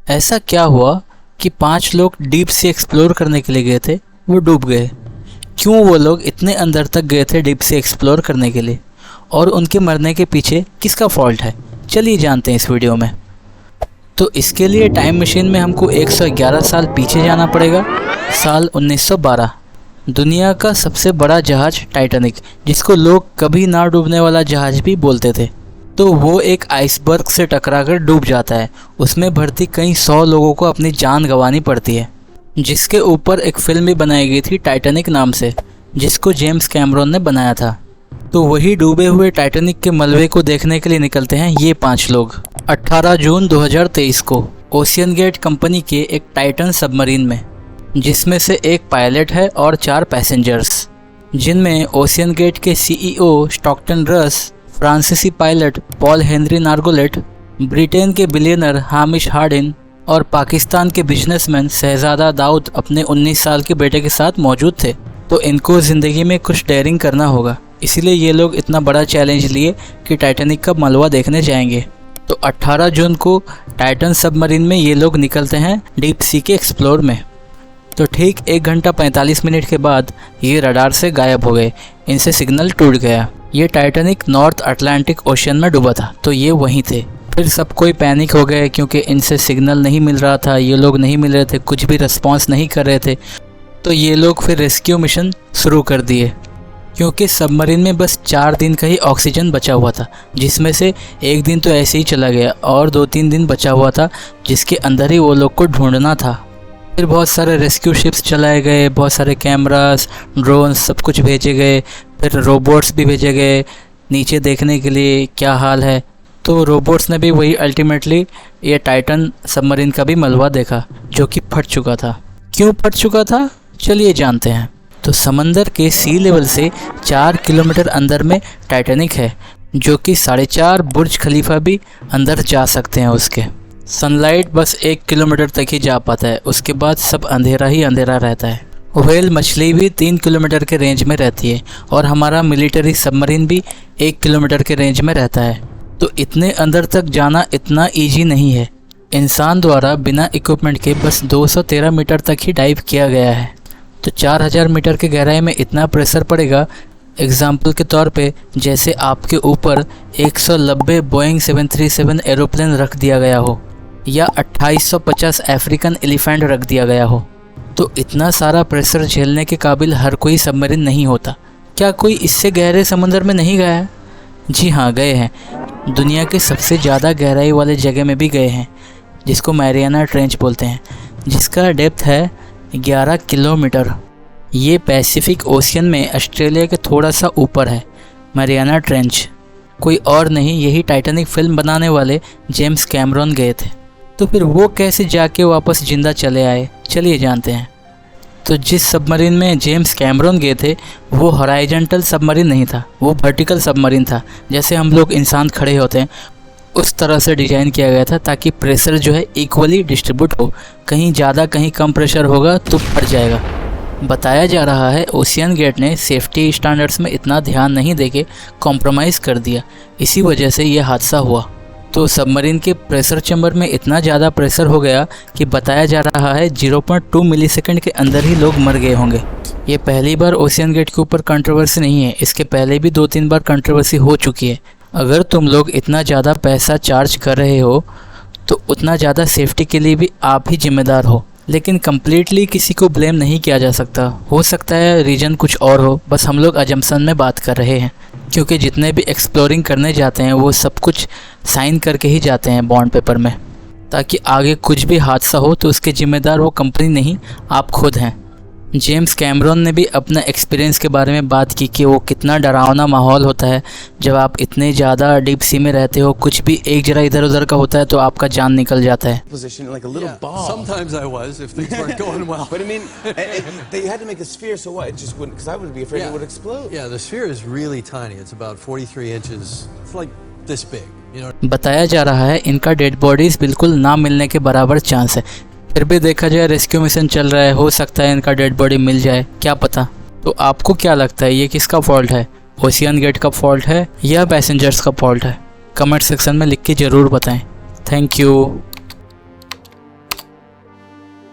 ऐसा क्या हुआ कि 5 लोग डीप सी एक्सप्लोर करने के लिए गए थे, वो डूब गए। क्यों वो लोग इतने अंदर तक गए थे डीप से एक्सप्लोर करने के लिए, और उनके मरने के पीछे किसका फॉल्ट है, चलिए जानते हैं इस वीडियो में। तो इसके लिए टाइम मशीन में हमको 111 साल पीछे जाना पड़ेगा, साल 1912। दुनिया का सबसे बड़ा जहाज टाइटैनिक, जिसको लोग कभी ना डूबने वाला जहाज भी बोलते थे, तो वो एक आइसबर्ग से टकराकर डूब जाता है। उसमें भर्ती कई 100 लोगों को अपनी जान गंवानी पड़ती है, जिसके ऊपर एक फिल्म भी बनाई गई थी टाइटैनिक नाम से, जिसको जेम्स कैमरॉन ने बनाया था। तो वही डूबे हुए टाइटैनिक के मलबे को देखने के लिए निकलते हैं ये 5 लोग 18 जून 2023 को ओशियन गेट कंपनी के एक टाइटन सबमरीन में, जिसमें से एक पायलट है और 4 पैसेंजर्स, जिनमें ओशियन गेट के सीईओ स्टॉकटन रस, फ्रांसीसी pilot Paul Henry Nargeolet, Britain के बिलियनर हामिश हार्डिन और पाकिस्तान के बिजनेसमैन शहजादा दाऊद अपने 19 साल के बेटे के साथ मौजूद थे। तो इनको ज़िंदगी में कुछ डेयरिंग करना होगा, इसीलिए ये लोग इतना बड़ा चैलेंज लिए कि टाइटैनिक का मलबा देखने जाएंगे। तो 18 जून को टाइटन सबमरीन में ये लोग निकलते हैं डीप सी के एक्सप्लोर में। तो ठीक 1 घंटा 45 मिनट के बाद ये रडार से गायब हो गए, इनसे सिग्नल टूट गया। ये टाइटैनिक नॉर्थ अटलांटिक ओशियन में डूबा था, तो ये वहीं थे। फिर सब कोई पैनिक हो गए क्योंकि इनसे सिग्नल नहीं मिल रहा था, ये लोग नहीं मिल रहे थे, कुछ भी रिस्पॉन्स नहीं कर रहे थे। तो ये लोग फिर रेस्क्यू मिशन शुरू कर दिए, क्योंकि सबमरीन में बस 4 दिन का ही ऑक्सीजन बचा हुआ था, जिसमें से 1 दिन तो ऐसे ही चला गया और 2-3 दिन बचा हुआ था, जिसके अंदर ही वो लोग को ढूंढना था। फिर बहुत सारे रेस्क्यू शिप्स चलाए गए, बहुत सारे कैमरास, ड्रोन्स, सब कुछ भेजे गए। फिर रोबोट्स भी भेजे गए नीचे देखने के लिए क्या हाल है। तो रोबोट्स ने भी वही अल्टीमेटली ये टाइटन सबमरीन का भी मलबा देखा, जो कि फट चुका था। क्यों फट चुका था, चलिए जानते हैं। तो समंदर के सी लेवल से 4 किलोमीटर अंदर में टाइटैनिक है, जो कि 4.5 बुर्ज खलीफा भी अंदर जा सकते हैं उसके। सनलाइट बस 1 किलोमीटर तक ही जा पाता है, उसके बाद सब अंधेरा ही अंधेरा रहता है। व्हेल मछली भी 3 किलोमीटर के रेंज में रहती है, और हमारा मिलिट्री सबमरीन भी 1 किलोमीटर के रेंज में रहता है। तो इतने अंदर तक जाना इतना ईजी नहीं है। इंसान द्वारा बिना इक्विपमेंट के बस 213 मीटर तक ही डाइव किया गया है। तो 4000 मीटर की गहराई में इतना प्रेशर पड़ेगा, एग्जाम्पल के तौर पे जैसे आपके ऊपर 190 बोइंग 737 एरोप्लेन रख दिया गया हो, या 2850 अफ्रीकन एलिफेंट रख दिया गया हो। तो इतना सारा प्रेशर झेलने के काबिल हर कोई सबमरीन नहीं होता। क्या कोई इससे गहरे समंदर में नहीं गया है? जी हाँ, गए हैं। दुनिया के सबसे ज़्यादा गहराई वाले जगह में भी गए हैं, जिसको मैरियाना ट्रेंच बोलते हैं, जिसका डेप्थ है 11 किलोमीटर। ये पैसिफिक ओशियन में ऑस्ट्रेलिया के थोड़ा सा ऊपर है। मैरियाना ट्रेंच कोई और नहीं, यही टाइटैनिक फिल्म बनाने वाले जेम्स कैमरॉन गए थे। तो फिर वो कैसे जाके वापस जिंदा चले आए, चलिए जानते हैं। तो जिस सबमरीन में जेम्स कैमरॉन गए थे वो हॉराइजॉन्टल सबमरीन नहीं था, वो वर्टिकल सबमरीन था। जैसे हम लोग इंसान खड़े होते हैं उस तरह से डिज़ाइन किया गया था, ताकि प्रेशर जो है इक्वली डिस्ट्रीब्यूट हो। कहीं ज़्यादा कहीं कम प्रेशर होगा तो फट जाएगा। बताया जा रहा है ओशियन गेट ने सेफ्टी स्टैंडर्ड्स में इतना ध्यान नहीं देके कॉम्प्रोमाइज़ कर दिया, इसी वजह से ये हादसा हुआ। तो सबमरीन के प्रेशर चैम्बर में इतना ज़्यादा प्रेशर हो गया कि बताया जा रहा है 0.2 मिलीसेकंड के अंदर ही लोग मर गए होंगे। ये पहली बार ओशियन गेट के ऊपर कंट्रोवर्सी नहीं है, इसके पहले भी 2-3 बार कंट्रोवर्सी हो चुकी है। अगर तुम लोग इतना ज़्यादा पैसा चार्ज कर रहे हो तो उतना ज़्यादा सेफ्टी के लिए भी आप ही जिम्मेदार हो। लेकिन कम्प्लीटली किसी को ब्लेम नहीं किया जा सकता, हो सकता है रीज़न कुछ और हो, बस हम लोग अजम्पशन में बात कर रहे हैं। क्योंकि जितने भी एक्सप्लोरिंग करने जाते हैं वो सब कुछ साइन करके ही जाते हैं बॉन्ड पेपर में, ताकि आगे कुछ भी हादसा हो तो उसके जिम्मेदार वो कंपनी नहीं, आप खुद हैं। जेम्स कैमरॉन ने भी अपना एक्सपीरियंस के बारे में बात की कि वो कितना डरावना माहौल होता है जब आप इतने ज़्यादा डीप सी में रहते हो। कुछ भी एक जरा इधर उधर का होता है तो आपका जान निकल जाता है। Sometimes I was, if things weren't going well. But I mean, they had to make a sphere, so what? It just wouldn't, because I would be afraid it would explode. Yeah, the sphere is really tiny. It's about 43 inches. It's like this big, you know. बताया जा रहा है इनका dead bodies बिल्कुल ना मिलने के बराबर चांस है। फिर भी देखा जाए रेस्क्यू मिशन चल रहा है, हो सकता है इनका डेड बॉडी मिल जाए, क्या पता। तो आपको क्या लगता है ये किसका फॉल्ट है, ओशियन गेट का फॉल्ट है या पैसेंजर्स का फॉल्ट है? कमेंट सेक्शन में लिख के ज़रूर बताएं। Thank you.